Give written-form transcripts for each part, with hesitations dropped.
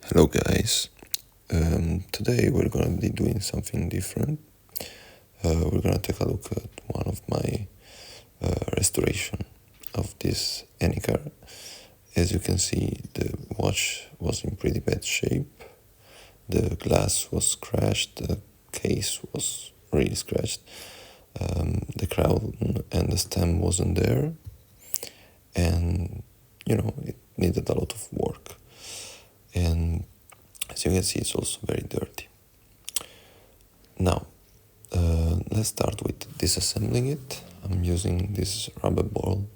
Hello guys, today we're gonna be doing something different. We're gonna take a look at one of my restoration of this Enicar. As you can see, the watch was in pretty bad shape. The glass was scratched, the case was really scratched, the crown and the stem wasn't there, and it needed a lot of work. And as you can see, it's also very dirty. Now, let's start with disassembling it. I'm using this rubber ball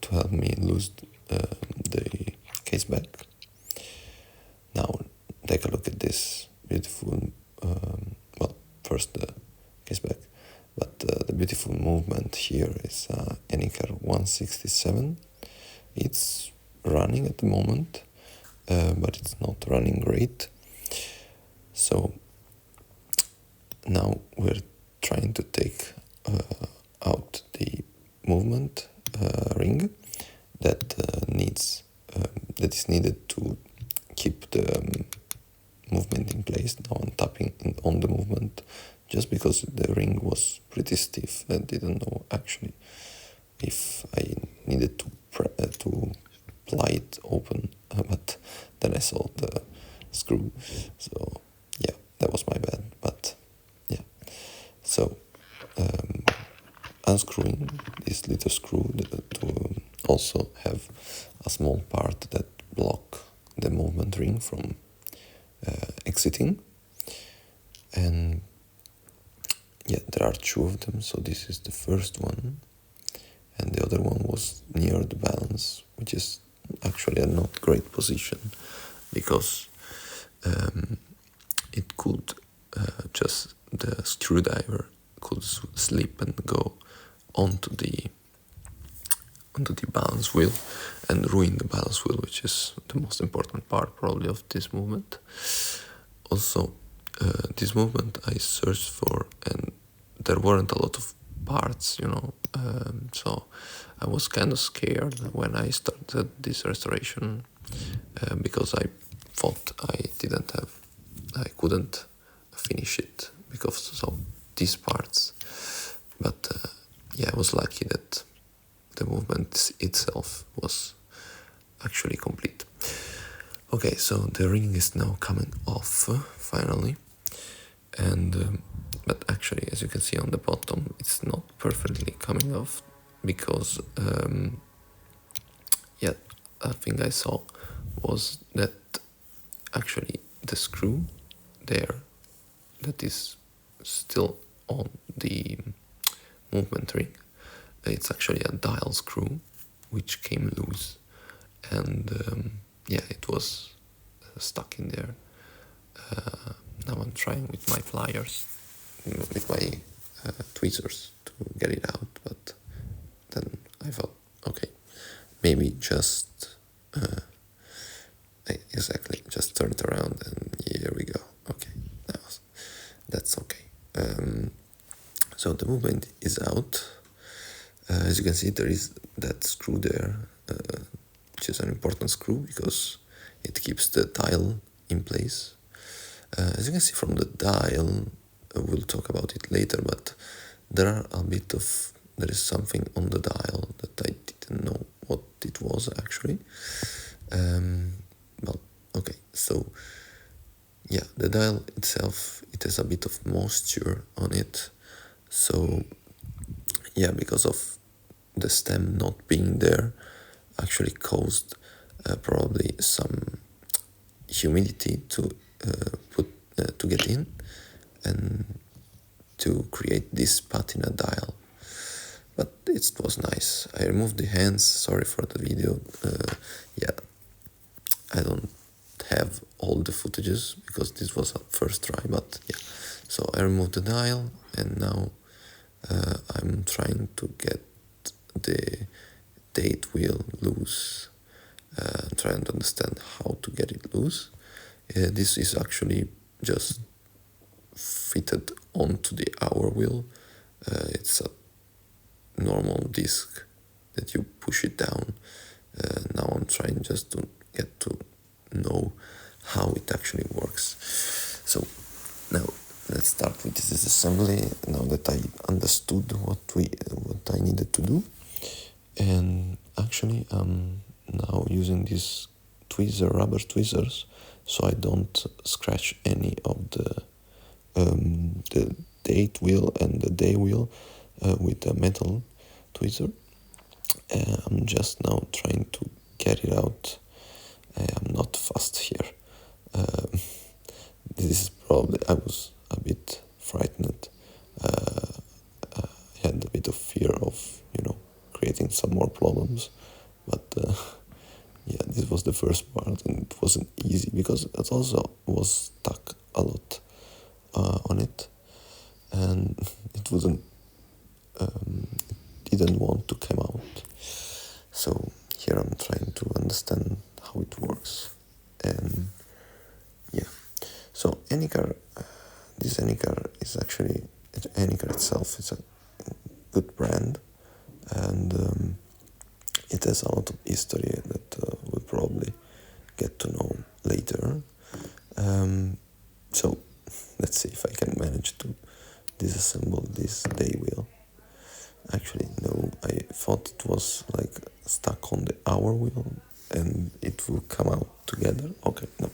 to help me lose the case back. Now, take a look at this beautiful, first the case back, but the beautiful movement here is Enicar 167. It's running at the moment, but it's not running great. So now we're trying to take out the movement ring that is needed to keep the movement in place. Now I'm tapping on the movement just because the ring was pretty stiff. I didn't know actually if I needed to ply it open, but then I saw the screw, so yeah, that was my bad. But yeah, so unscrewing this little screw to also have a small part that block the movement ring from exiting. And yeah, there are two of them, so this is the first one, and the other one was near the balance, which is actually a not great position because it could just the screwdriver could slip and go onto the balance wheel and ruin the balance wheel, which is the most important part probably of this movement. Also, this movement I searched for and there weren't a lot of parts, so I was kind of scared when I started this restoration because I thought I couldn't finish it because of these parts. But yeah, I was lucky that the movement itself was actually complete. Okay, so the ring is now coming off finally, and but actually, as you can see on the bottom, it's not perfectly coming off because yeah, a thing I saw was that actually the screw there that is still on the movement ring, it's actually a dial screw which came loose, and yeah, it was stuck in there. Now I'm trying with my pliers, with my tweezers to get it out, but then I thought, okay, maybe just exactly, just turn it around and here we go. Okay, that's okay. So the movement is out. As you can see, there is that screw there, which is an important screw because it keeps the dial in place. As you can see from the dial, we'll talk about it later, but there is something on the dial that I didn't know what it was actually. Well, okay, so yeah, the dial itself, it has a bit of moisture on it, so yeah, because of the stem not being there, actually caused probably some humidity to get in and to create this patina dial. But it was nice. I removed the hands. Sorry for the video. Yeah, I don't have all the footages because this was a first try. But yeah, so I removed the dial and now I'm trying to get the date wheel loose. I'm trying to understand how to get it loose. This is actually just fitted onto the hour wheel. It's a normal disc that you push it down. Now I'm trying just to get to know how it actually works. So now let's start with this assembly. Now that I understood what I needed to do, and actually I'm now using these rubber tweezers, so I don't scratch any of the date wheel and the day wheel with the metal tweezer. I'm just now trying to get it out. I'm not fast here. This is probably, I was a bit frightened. I had a bit of fear of, creating some more problems. But yeah, this was the first part, and it wasn't easy because it also was stuck a lot on it, and it wasn't. It didn't want to come out. So here I'm trying to understand how it works, and yeah. So Enicar, this Enicar is actually Enicar itself is a good brand, and it has a lot of history that we'll probably get to know later. So let's see if I can manage to disassemble this day wheel. Actually, no, I thought it was like stuck on the hour wheel and it will come out together. Okay, no,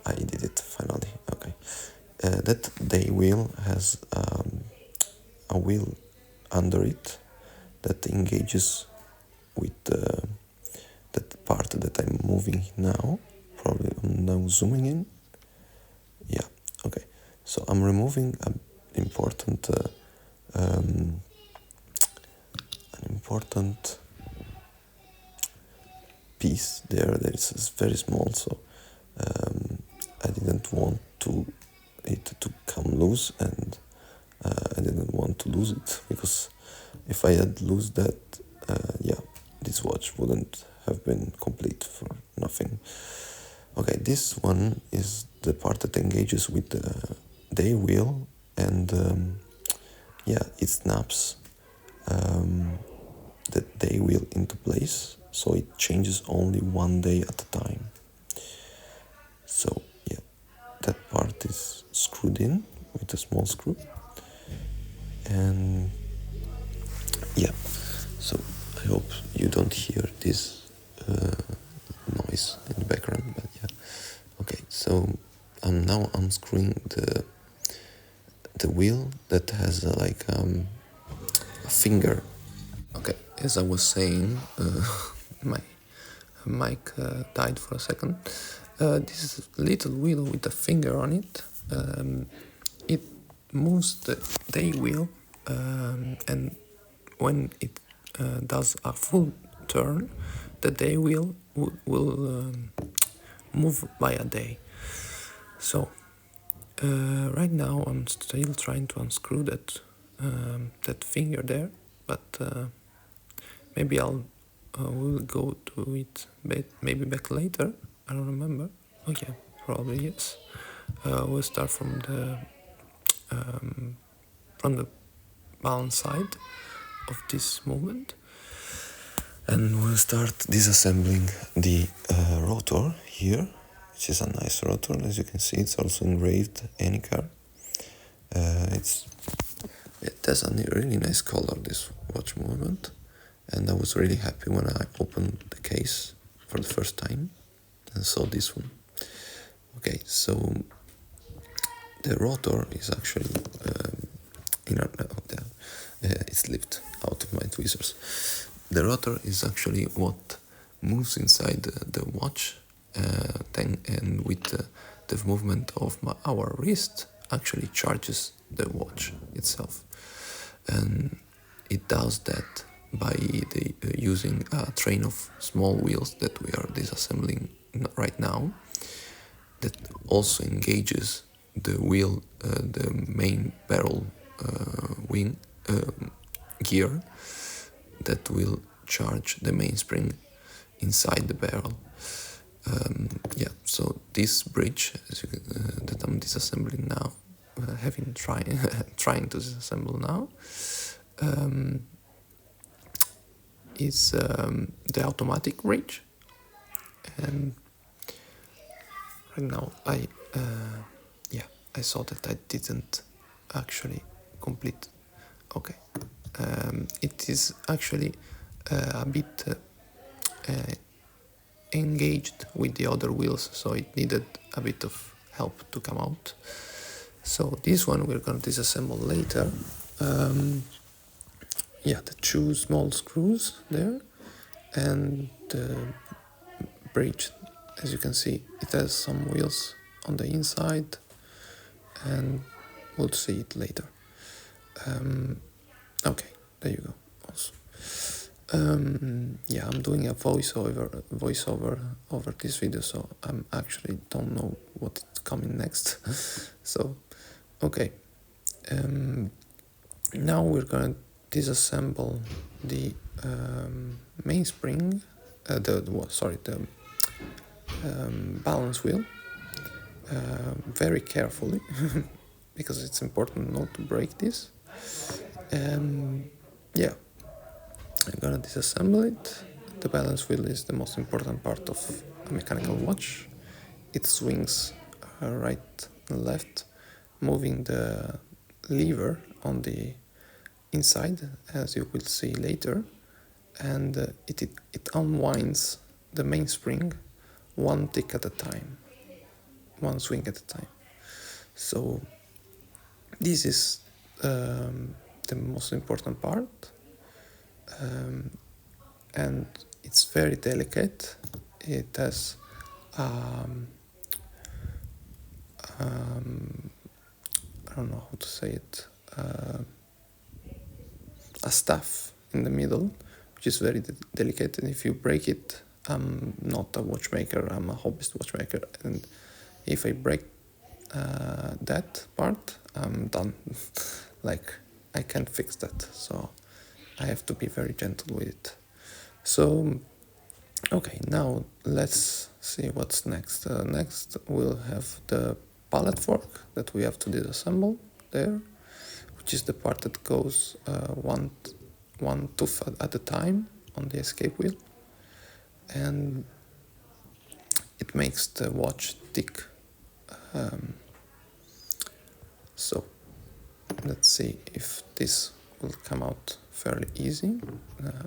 I did it finally. Okay, that day wheel has a wheel under it that engages with that part that I'm moving now. Probably I'm now zooming in. Yeah, okay. So I'm removing an important piece there that is very small, so I didn't want it to come loose, and I didn't want to lose it, because if I had lost that, yeah, this watch wouldn't have been complete for nothing. Okay, this one is the part that engages with the day wheel, and yeah, it snaps the day wheel into place, so it changes only one day at a time. So yeah, that part is screwed in with a small screw, and yeah, so I hope you don't hear this noise in the background, but yeah. Okay, so I'm now unscrewing the wheel that has like a finger. Okay, as I was saying, my mic died for a second. This little wheel with a finger on it, it moves the day wheel, and when it does a full turn, the day wheel will move by a day. So right now I'm still trying to unscrew that finger there, but maybe we'll go to it maybe back later. I don't remember. Okay, probably yes. We'll start from the balance side of this movement, and we'll start disassembling the rotor here, which is a nice rotor. As you can see, it's also engraved Enicar. It has a really nice color, this watch movement, and I was really happy when I opened the case for the first time and saw this one. Okay, so the rotor is actually it slipped out of my tweezers. The rotor is actually what moves inside the watch, and with the movement of our wrist actually charges the watch itself, and it does that by using a train of small wheels that we are disassembling right now, that also engages the wheel, the main barrel wing gear that will charge the mainspring inside the barrel. Yeah, so this bridge that I'm disassembling now, trying to disassemble now, is the automatic bridge, and right now I saw that I didn't actually complete. Okay, it is actually a bit engaged with the other wheels, so it needed a bit of help to come out. So this one we're going to disassemble later. The two small screws there and the bridge. As you can see, it has some wheels on the inside, and we'll see it later. Okay, there you go. Also, I'm doing a voiceover over this video, so I'm actually don't know what is coming next. So, okay, now we're gonna disassemble the mainspring, the balance wheel, very carefully because it's important not to break this. I'm gonna disassemble it. The balance wheel is the most important part of a mechanical watch. It swings right and left, moving the lever on the inside, as you will see later, and it unwinds the mainspring one tick at a time, one swing at a time. So this is the most important part, and it's very delicate. It has I don't know how to say it, a staff in the middle, which is very delicate, and if you break it, I'm not a watchmaker, I'm a hobbyist watchmaker, and if I break that part, I'm done. Like, I can't fix that, so I have to be very gentle with it. So, okay, now let's see what's next. Next we'll have the pallet fork that we have to disassemble there, which is the part that goes one tooth at a time on the escape wheel, and it makes the watch tick. So let's see if this will come out fairly easy.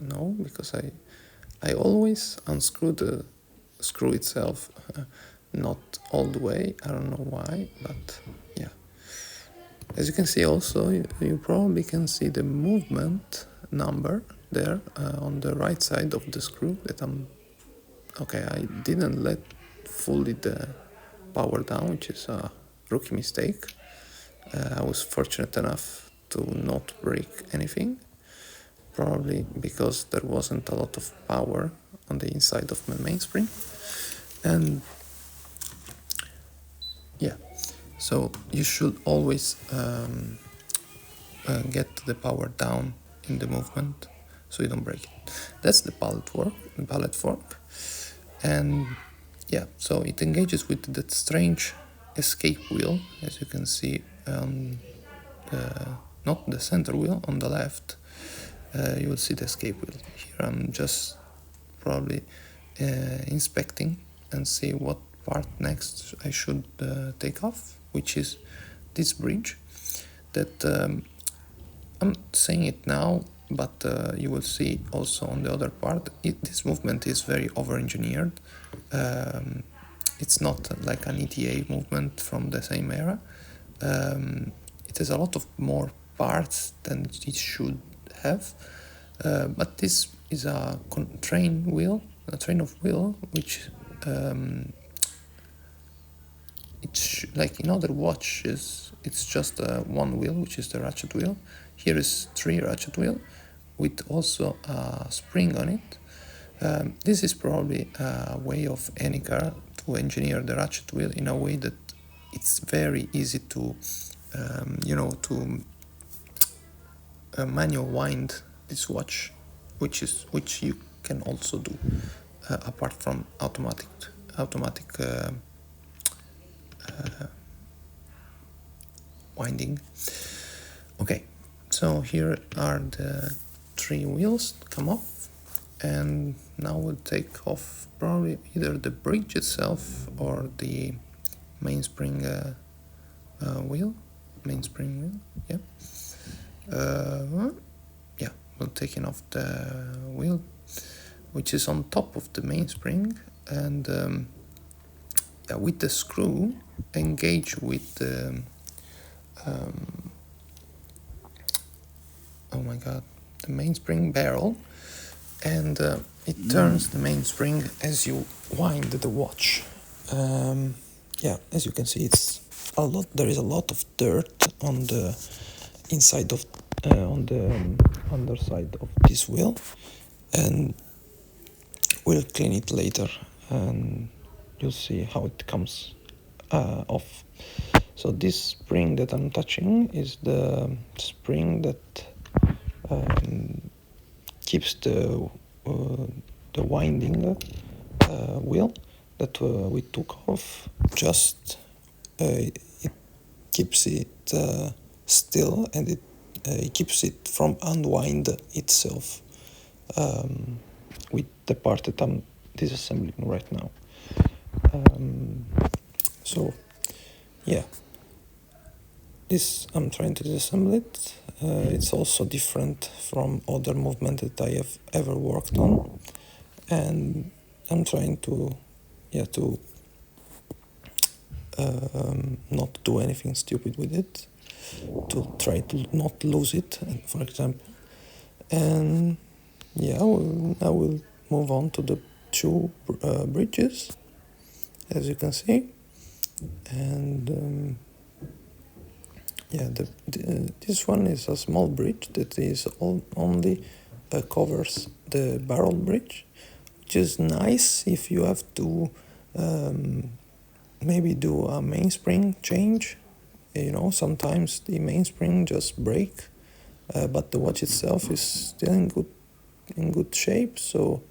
No, because I always unscrew the screw itself, not all the way. I don't know why, but yeah. As you can see also, you probably can see the movement number there on the right side of the screw that I didn't let fully the power down, which is a rookie mistake. I was fortunate enough to not break anything, probably because there wasn't a lot of power on the inside of my mainspring. And yeah, so you should always get the power down in the movement so you don't break it. That's the pallet fork. And yeah, so it engages with that strange escape wheel, as you can see on not the center wheel, on the left. You will see the escape wheel. Here I'm just probably inspecting and see what part next I should take off, which is this bridge that I'm saying it now, but you will see also on the other part, this movement is very over-engineered. It's not like an ETA movement from the same era. It has a lot of more parts than it should have, but this is a train of wheel, which like in other watches, it's just one wheel, which is the ratchet wheel. Here is 3 ratchet wheel with also a spring on it. This is probably a way of Enicar to engineer the ratchet wheel in a way that it's very easy to manual wind this watch, which you can also do apart from automatic winding. Okay, so here are the 3 wheels come off, and now we'll take off probably either the bridge itself or the mainspring wheel. Yeah. Yeah, we're taking off the wheel, which is on top of the mainspring, and with the screw engage with the oh my god, the mainspring barrel, and it turns the mainspring as you wind the watch. Yeah, as you can see, it's a lot. There is a lot of dirt on the inside of on the underside of this wheel, and we'll clean it later, and you'll see how it comes off. So this spring that I'm touching is the spring that keeps the winding wheel that we took off. Just it keeps it still, and it keeps it from unwind itself with the part that I'm disassembling right now. So yeah, this I'm trying to disassemble it. It's also different from other movement that I have ever worked on, and I'm trying to not do anything stupid with it, to try to not lose it, for example. And yeah, I will move on to the two bridges, as you can see. And yeah, this one is a small bridge that is only covers the barrel bridge, which is nice if you have to maybe do a mainspring change. You know, sometimes the mainspring just break, but the watch itself is still in good shape. So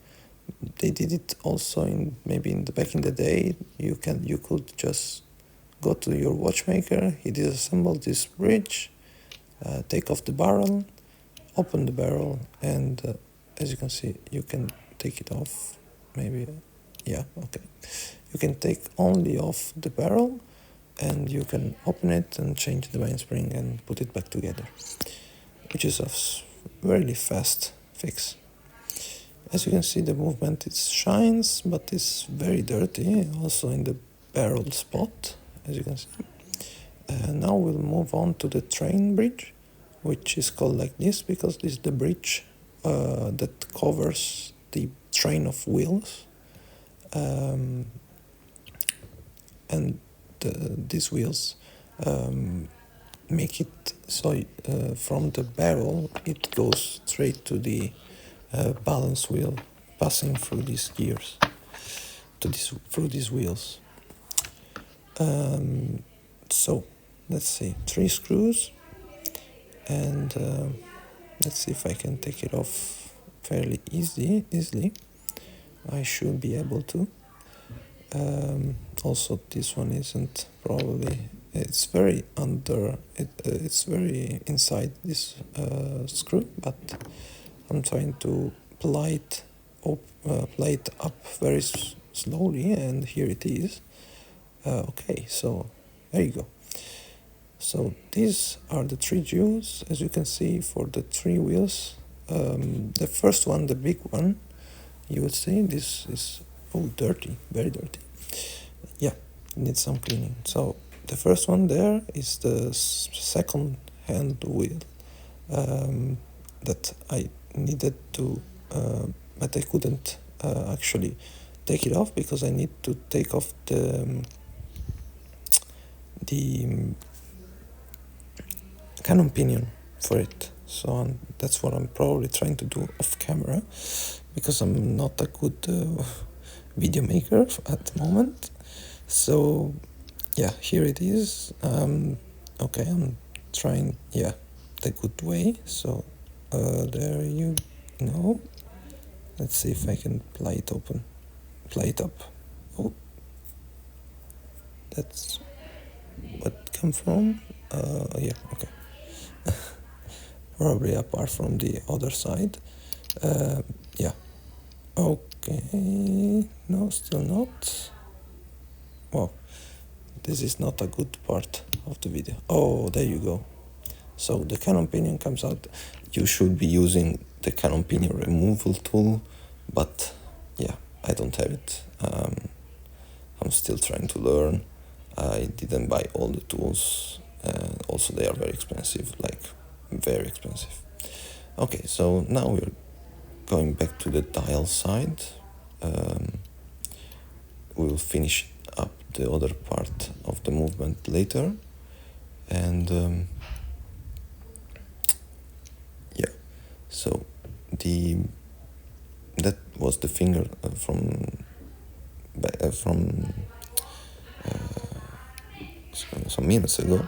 they did it also maybe in the back in the day. You could just go to your watchmaker. He disassembled this bridge, take off the barrel, open the barrel, and as you can see, you can take it off. Maybe, yeah, okay. You can take only off the barrel, and you can open it and change the mainspring and put it back together, which is a really fast fix. As you can see, the movement it shines, but it's very dirty, also in the barrel spot, as you can see. Now we'll move on to the train bridge, which is called like this because this is the bridge that covers the train of wheels. And these wheels make it so from the barrel it goes straight to the balance wheel, passing through these gears through these wheels. So let's see, 3 screws, and let's see if I can take it off fairly easily. I should be able to. Also, this one isn't probably. It's very it's very inside this screw, but I'm trying to ply it up very slowly, and here it is. Okay, so there you go. So these are the 3 jewels, as you can see, for the 3 wheels. The first one, the big one, you would see this is dirty, very dirty. Yeah, needs some cleaning. So the first one there is the second hand wheel that I needed to, but I couldn't actually take it off because I need to take off the cannon pinion for it. So that's what I'm probably trying to do off camera, because I'm not a good video maker at the moment. So yeah, here it is. Okay, I'm trying, the good way. So there you go. Let's see if I can ply it up. Oh, that's what come from. Yeah, okay. Probably apart from the other side. Yeah. Okay. No, still not. Well, this is not a good part of the video. Oh, there you go. So the cannon pinion comes out. You should be using the cannon pinion removal tool, but yeah, I don't have it. I'm still trying to learn. I didn't buy all the tools, and also they are very expensive, like very expensive. Okay, so now we're going back to the dial side. We'll finish up the other part of the movement later, and yeah, so that was the finger from some minutes ago.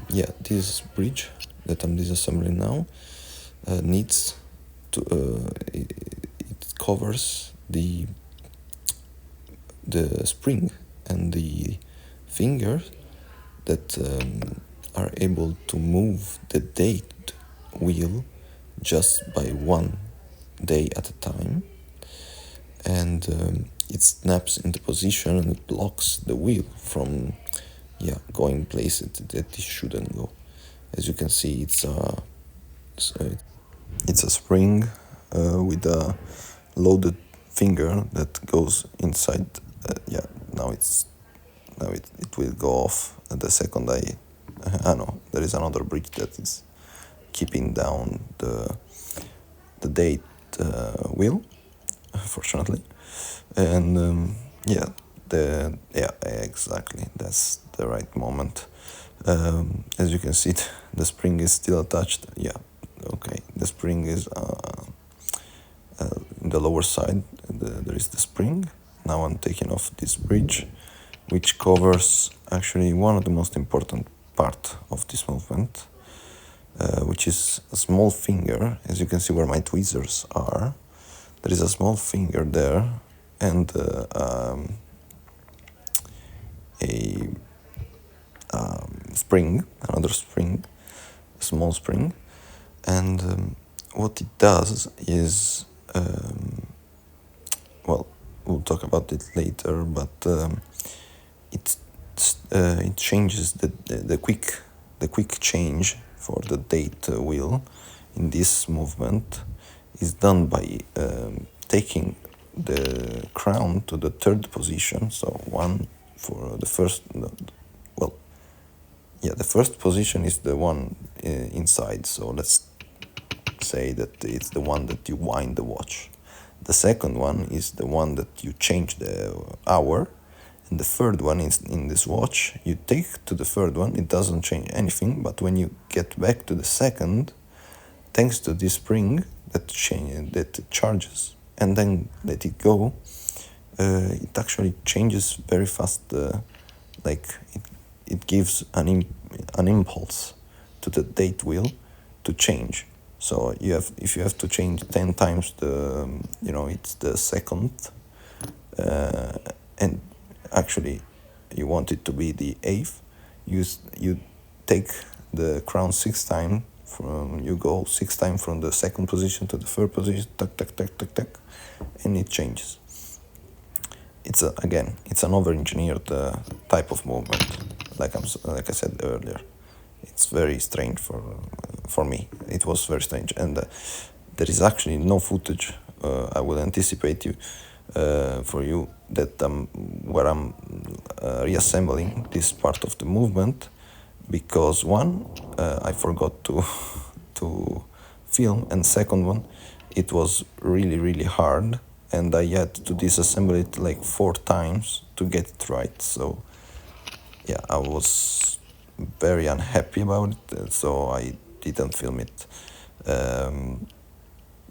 Yeah, this bridge that I'm disassembling now needs to it covers the spring and the fingers that are able to move the date wheel just by one day at a time, and it snaps into position and it blocks the wheel from going places that it shouldn't go. As you can see, it's a spring with a loaded finger that goes inside. Now it will go off the second I know there is another bridge that is keeping down the date wheel, fortunately, and exactly, that's the right moment. As you can see, the spring is still attached. Okay, the spring is in the lower side. There is the spring. Now I'm taking off this bridge, which covers actually one of the most important part of this movement, which is a small finger. As you can see where my tweezers are, there is a small finger there, and a spring, another spring, a small spring, and what it does is, we'll talk about it later, but it changes the quick change for the date wheel in this movement is done by taking the crown to the third position. So one for the first, the first position is the one inside. So let's say that it's the one that you wind the watch. The second one is the one that you change the hour. And the third one is in this watch. You take to the third one, it doesn't change anything, but when you get back to the second, thanks to this spring that charges and then let it go, it actually changes very fast. It gives an impulse to the date wheel to change. So if you have to change 10 times it's the second, and actually you want it to be the eighth, you take the crown 6 times. You go 6 times from the second position to the third position, tuck, tuck, tuck, tuck, tuck, and it changes. It's an over-engineered type of movement, like I said earlier. It's very strange for me. It was very strange, and there is actually no footage. I will anticipate for you that where I'm reassembling this part of the movement, because one, I forgot to film, and second one, it was really hard, and I had to disassemble it like 4 times to get it right. So I was very unhappy about it, so I didn't film it.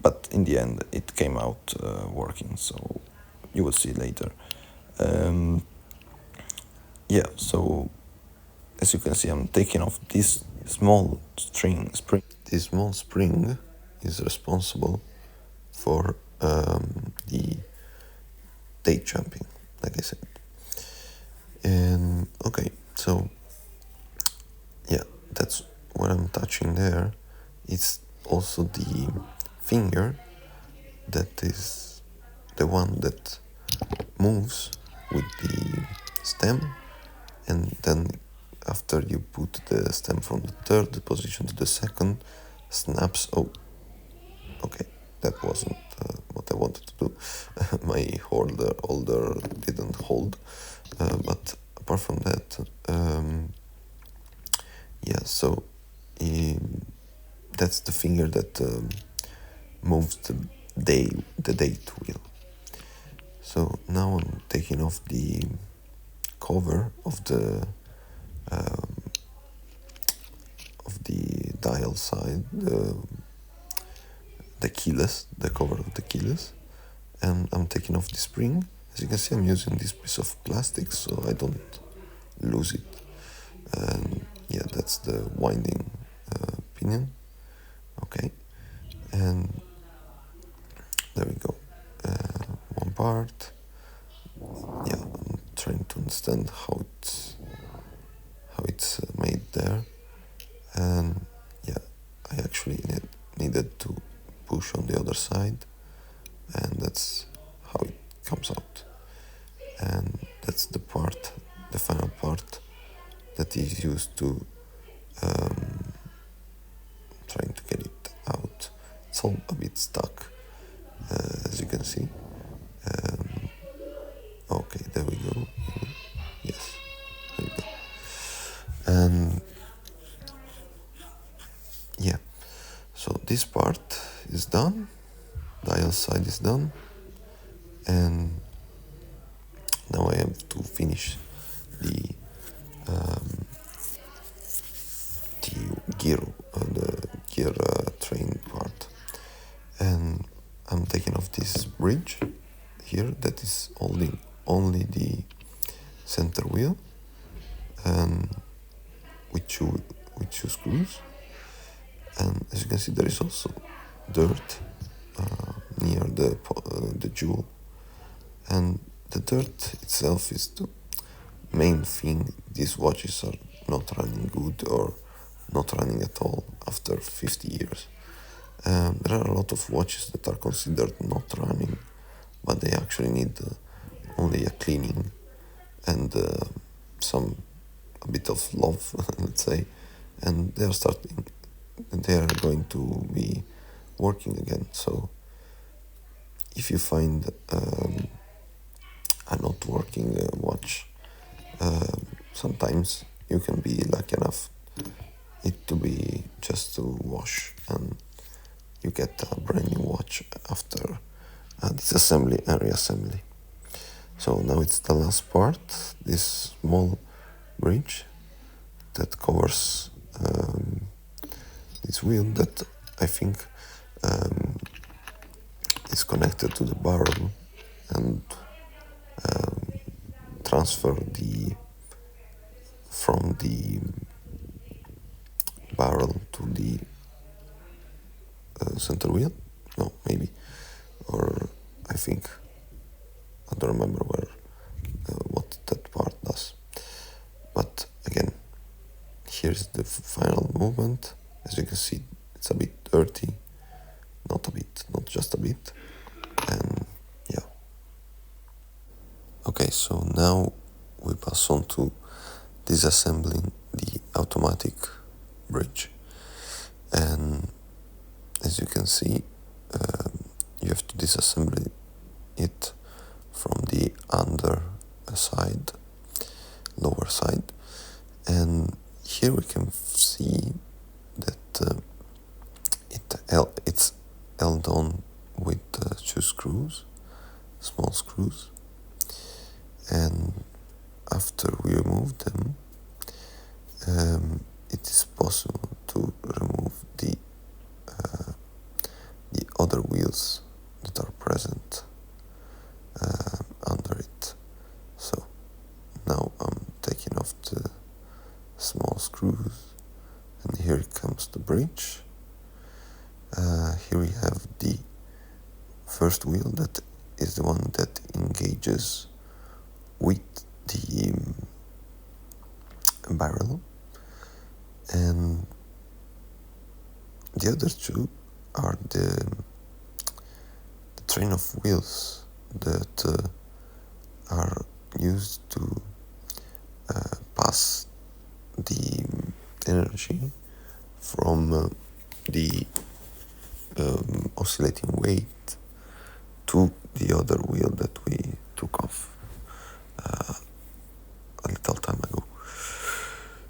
But in the end, it came out working, so you will see later. So as you can see, I'm taking off this small spring. This small spring is responsible for the date jumping, like I said. And okay, so that's what I'm touching there. It's also the finger that is the one that moves with the stem and then after you put the stem from the third position to the second, snaps. Oh, okay, that wasn't what I wanted to do. My holder didn't hold, but apart from that, yeah, so that's the finger that moves the date wheel. So now I'm taking off the cover of the dial side, the keyless, the cover of the keyless, and I'm taking off the spring. As you can see, I'm using this piece of plastic so I don't lose it. And yeah, that's the winding pinion. Okay, and there we go. One part. Yeah, I'm trying to understand how it's made there, and yeah, I actually needed to push on the other side, and that's how it comes out. And that's the final part that is used to trying to get it out. It's all a bit stuck, as you can see. Okay, there we go. Yes, there we go. And yeah, so this part is done. Dial side is done, and now I have to finish the gear train part, and I'm taking off this bridge here that is holding only the center wheel, and with two screws. And as you can see, there is also dirt near the jewel, and the dirt itself is the main thing. These watches are not running good or not running at all after 50 years. There are a lot of watches that are considered not running, but they actually need only a cleaning and a bit of love, let's say, and they are going to be working again. So if you find a not working watch, sometimes you can be lucky enough it to be just to wash, and you get a brand new watch after disassembly and reassembly. So now it's the last part, this small bridge that covers this wheel that I think is connected to the barrel and transfer from the barrel to the center wheel. No, maybe, or I think I don't remember what that part does. But again, here's the final movement. As you can see, it's a bit dirty, not just a bit, and yeah. Okay, so now we pass on to disassembling the automatic bridge, and as you can see, you have to disassemble it from the lower side, and here we can see that it's held on with two screws, small screws, and after we remove them, it is possible to remove the other wheels that are present under it. So now I'm taking off the small screws, and here comes the bridge. Here we have the first wheel that is the one that engages with the barrel, and the other two are the train of wheels that are used to pass the energy from the oscillating weight to the other wheel that we took off a little time ago.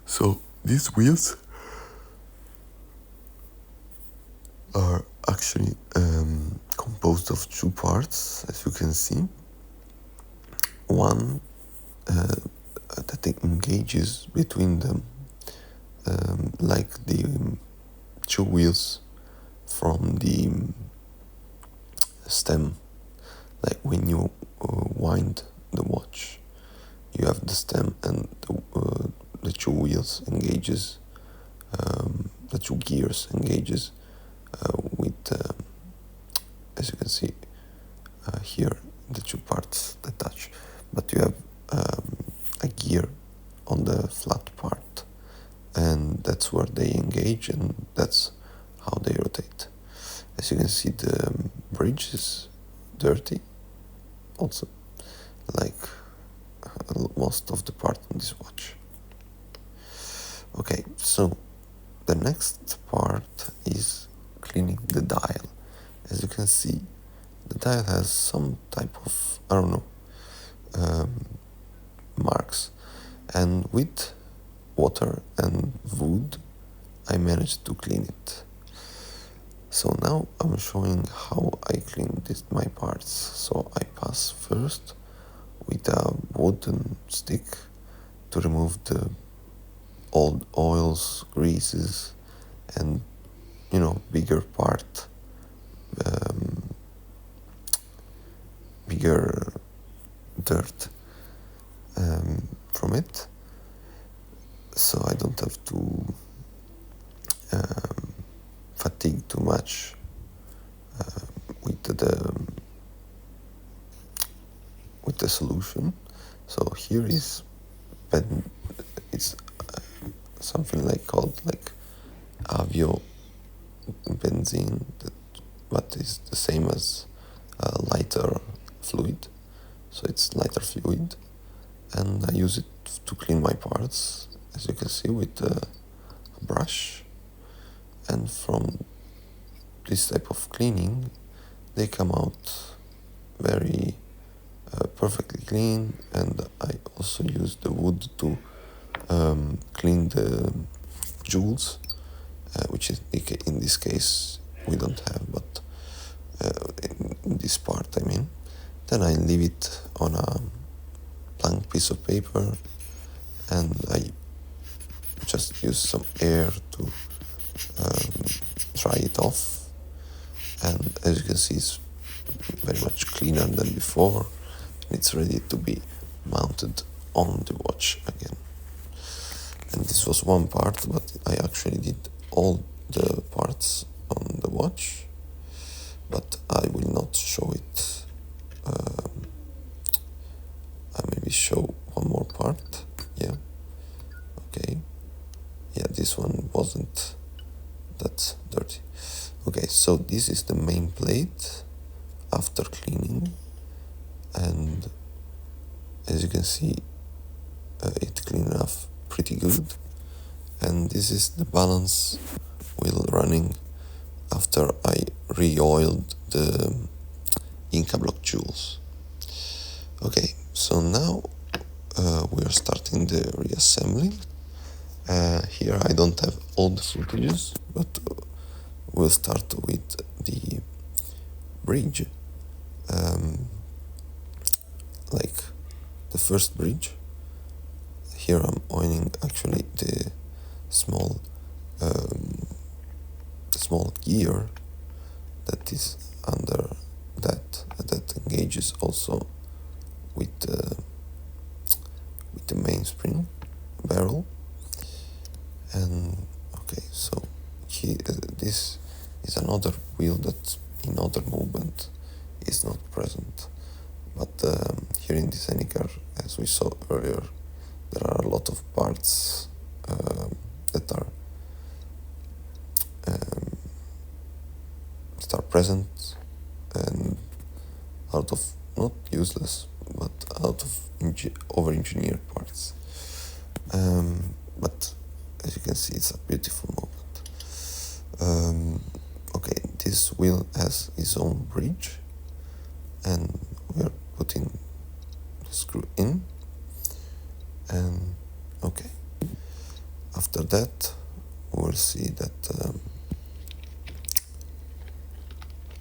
So these wheels are actually composed of two parts, as you can see. One that engages between them, like the two wheels from the stem. Like when you wind the watch, you have the stem and the two wheels engages, the two gears engages with, as you can see here, the two parts that touch. But you have a gear on the flat part, and that's where they engage, and that's how they rotate. As you can see, the bridge is dirty also, like most of the part on this watch. Okay, so the next part is cleaning the dial. As you can see, the dial has some type of, I don't know, marks, and with water and wood I managed to clean it. So now I'm showing how I clean my parts. So I pass first with a wooden stick to remove the old oils, greases, and bigger part, bigger dirt from it, so I don't have to fatigue too much with the solution. So here is it's something called avio benzene, but is the same as lighter fluid. So it's lighter fluid, and I use it to clean my parts, as you can see, with a brush. And from this type of cleaning, they come out very perfectly clean. And I also use the wood to clean the jewels, which is in this case we don't have, but in this part I mean. Then I leave it on a blank piece of paper, and I just use some air to dry it off. And as you can see, it's very much cleaner than before, and it's ready to be mounted on the watch again. And this was one part, but I actually did all the parts on the watch, but I will not show it. I maybe show one more part. Yeah, okay. Yeah, this one wasn't that dirty. Okay, so this is the main plate after cleaning, and as you can see, it cleaned off pretty good. And this is the balance wheel running after I re-oiled the Inca block jewels. Okay, so now we are starting the reassembly. Here I don't have all the footages, but we'll start with the bridge. Like the first bridge. Here I'm oiling actually the small gear that is under that engages also with the mainspring barrel. And okay, so this is another wheel that in other movement is not present, but here in this Enicar, as we saw earlier, there are a lot of parts that are present and out of not useless but out of over-engineered parts. But as you can see, it's a beautiful movement. Okay, this wheel has its own bridge, and we are putting the screw in, and okay, after that we'll see that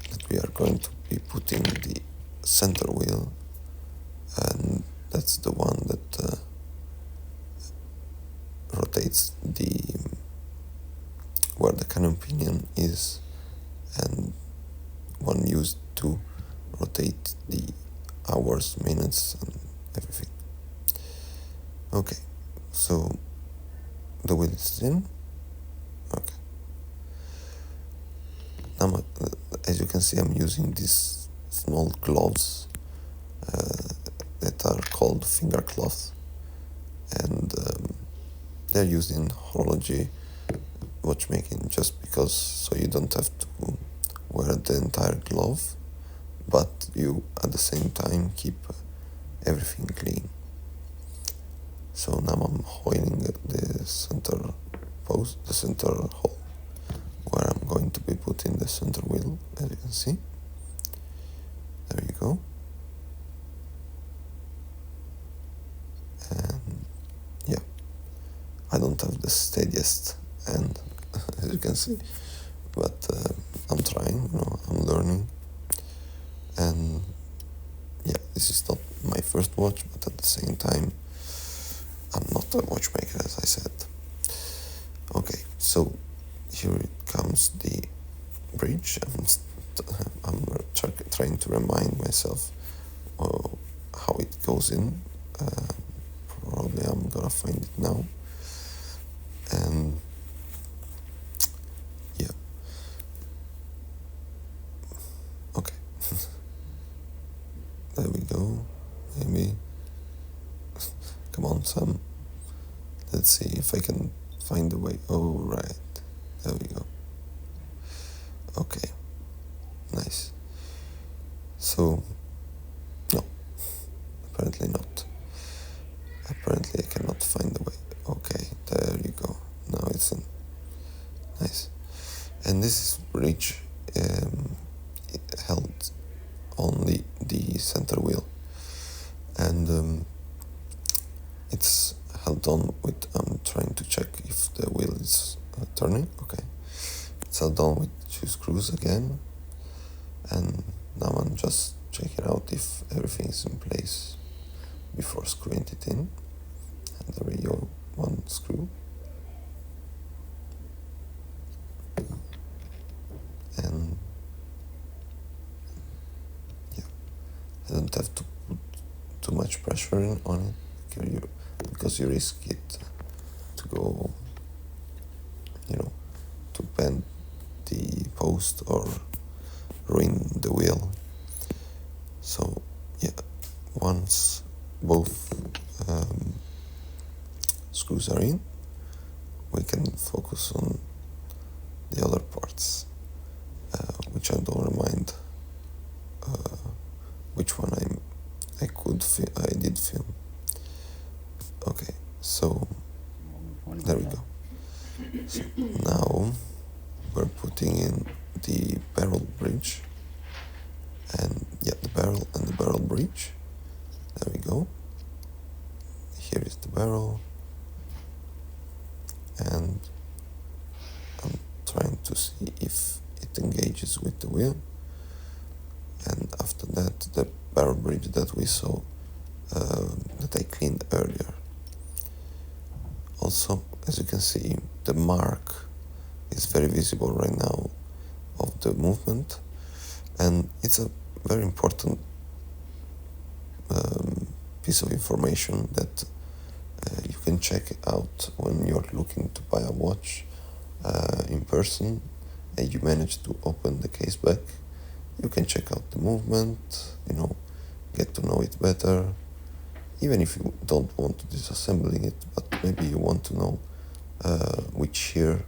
that we are going to be putting the center wheel, and that's the one that rotates the where the cannon pinion is, and one used to rotate the hours, minutes, and everything. Okay, so the wheel is in. Okay. Now, as you can see, I'm using these small gloves that are called finger cloths, and they're used in horology watchmaking just because, so you don't have to wear the entire glove, but you at the same time keep everything clean. So now I'm hoiling the center post, the center hole, where I'm going to be putting the center wheel, as you can see. There you go. And yeah, I don't have the steadiest hand, as you can see, but I'm trying, I'm learning. And yeah, this is not my first watch, but at the same time, I'm not a watchmaker, as I said. Okay, so here it comes the bridge. I'm trying to remind myself how it goes in. Probably I'm gonna find it now. And yeah, okay. There we go. Maybe. Come on, Sam. Let's see if I can find the way. Oh, right. There we go. Okay. Nice. So, no. Apparently not. Apparently I cannot find the way. Okay, there you go. Now it's in. Nice. And this bridge it held only the center wheel. And it's held on with, I'm trying to check if the wheel is turning. Okay. It's held on with 2 screws again. And now I'm just checking out if everything is in place before screwing it in. And there we go, 1 screw. And yeah, I don't have to put too much pressure on it because you risk it to go, to bend the post or ruin the wheel. So yeah, once both screws are in, we can focus on the other parts, which I don't remind which one I did film. Okay, so there we go. So now we're putting in the barrel bridge, and yeah, the barrel and the barrel bridge. There we go. Here is the barrel, and I'm trying to see if it engages with the wheel. And after that, the barrel bridge that we saw, that I cleaned earlier. Also, as you can see, the mark is very visible right now of the movement, and it's a very important piece of information that you can check out when you're looking to buy a watch in person and you manage to open the case back. You can check out the movement, get to know it better, even if you don't want to disassemble it, but maybe you want to know which year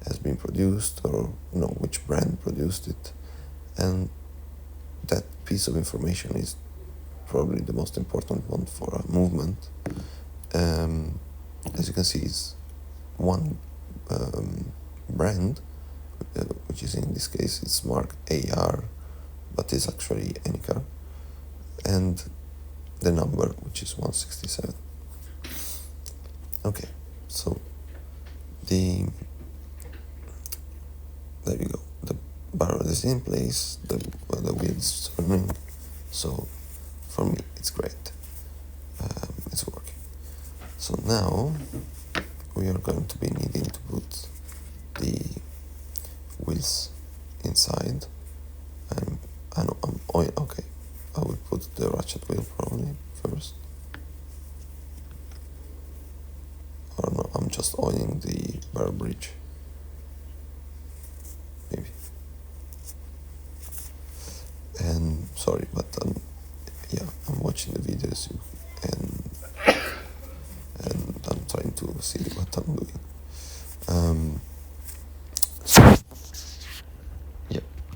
has been produced, or which brand produced it. And that piece of information is probably the most important one for a movement. as you can see, it's one brand, which is in this case it's marked AR, but it's actually Enicar, and the number, which is 167. Okay, so there you go. The barrel is in place, the wheel is turning, so for me it's great. It's working. So now we are going to be needing to put the wheels inside. Okay, I will put the ratchet wheel probably first. Or no, I'm just oiling the barrel bridge. Maybe. And sorry, but I'm watching the videos and I'm trying to see what I'm doing.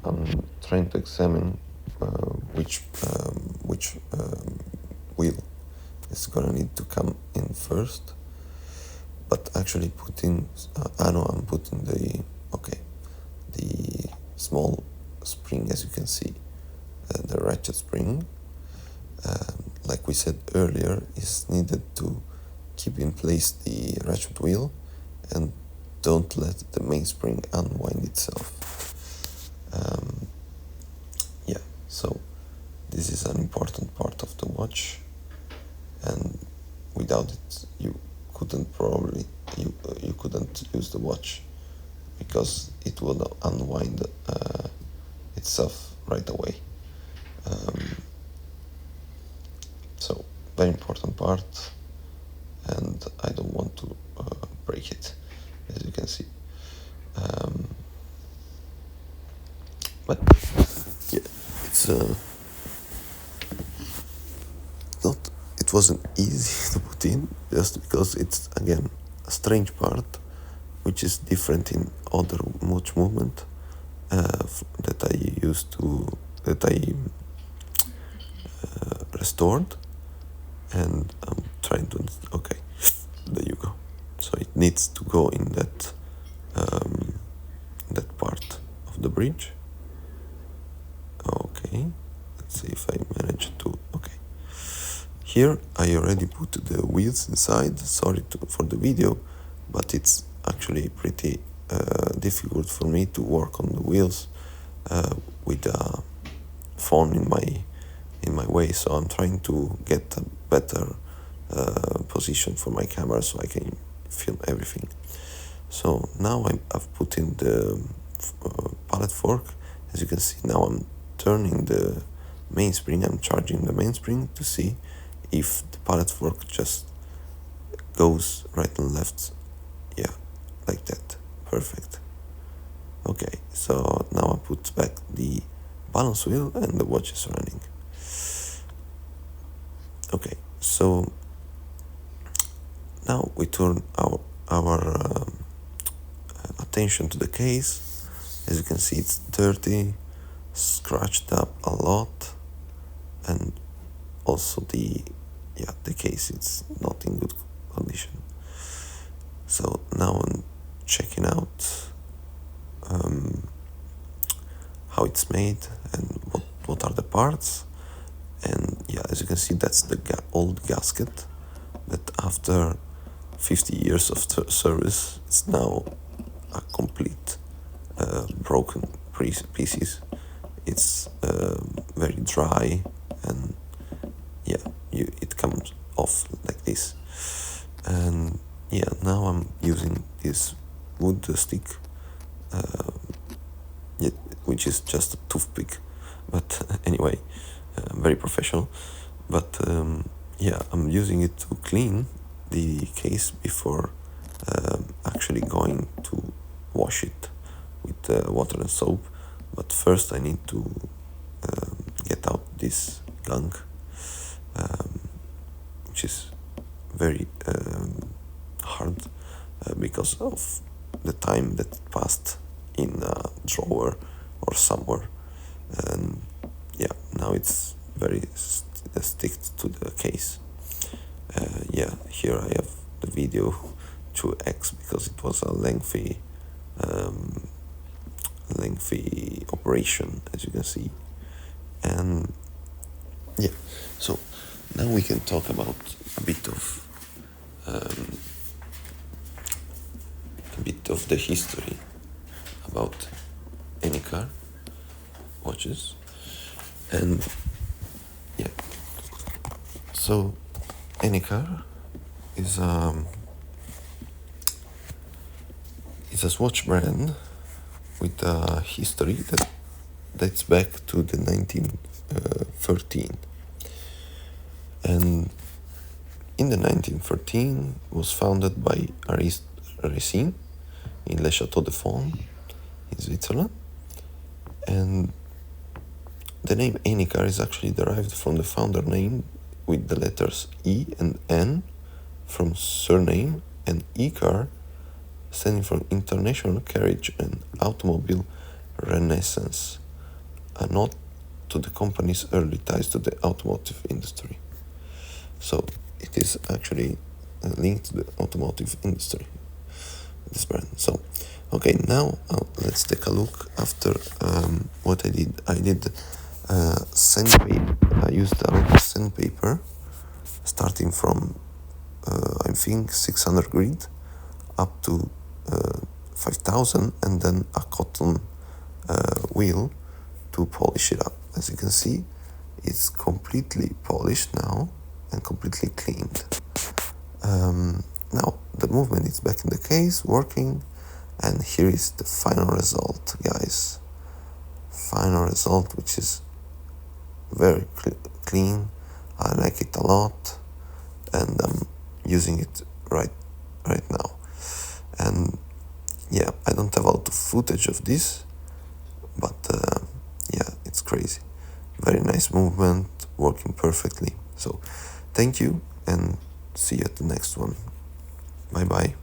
I'm trying to examine which wheel is gonna need to come in first. But actually putting, I'm putting the small spring, as you can see, the ratchet spring, like we said earlier, is needed to keep in place the ratchet wheel and don't let the mainspring unwind itself. So this is an important part of the watch, and without it you couldn't use the watch, because it will unwind itself right away. So very important part, and I don't want to break it, as you can see. But yeah, it's not. It wasn't easy to put in, just because it's again a strange part, which is different in other watch movement that I restored, and I'm trying to. Okay, there you go. So it needs to go in that part of the bridge. Okay, let's see if I manage to. Okay, here I already put the wheels inside. Sorry for the video, but it's actually pretty difficult for me to work on the wheels with a phone in my way. So I'm trying to get a better position for my camera so I can film everything. So now I've put in the pallet fork. As you can see, now I'm turning the mainspring. I'm charging the mainspring to see if the pallet fork just goes right and left. Yeah, like that. Perfect. Okay, so now I put back the balance wheel and the watch is running. Okay, so now we turn our attention to the case. As you can see, it's dirty, scratched up a lot, and also the case, it's not in good condition. So now I'm checking out how it's made and what are the parts. And as you can see, that's the old gasket that after 50 years of service, it's now a complete broken pieces. It's very dry, and it comes off like this. And now I'm using this wood stick, which is just a toothpick, but anyway, very professional. But I'm using it to clean the case before actually going to wash it with water and soap. But first I need to get out this gunk, which is very hard because of the time that passed in a drawer or somewhere. And now it's very sticked to the case. Here I have the video to X because it was a lengthy operation, as you can see. And yeah, so now we can talk about a bit of the history about Enicar watches. And yeah, so Enicar is a watch brand with a history that dates back to the 1913. And in the 1913 was founded by Racine in Le Château de Fonds in Switzerland. And the name Enicar is actually derived from the founder name with the letters E and N from surname, and Icar standing for International Carriage and Automobile Renaissance, a nod to the company's early ties to the automotive industry. So it is actually linked to the automotive industry, this brand. So, okay, now let's take a look after what I did. I did sandpaper. I used a lot of sandpaper, starting from I think 600 grit up to 5000, and then a cotton wheel to polish it up. As you can see, it's completely polished now and completely cleaned. Now the movement is back in the case, working, and here is the final result, guys. Final result, which is very clean. I like it a lot, and I'm using it right now. And yeah, I don't have a lot of footage of this, but yeah, it's crazy. Very nice movement, working perfectly. So thank you, and see you at the next one. Bye bye.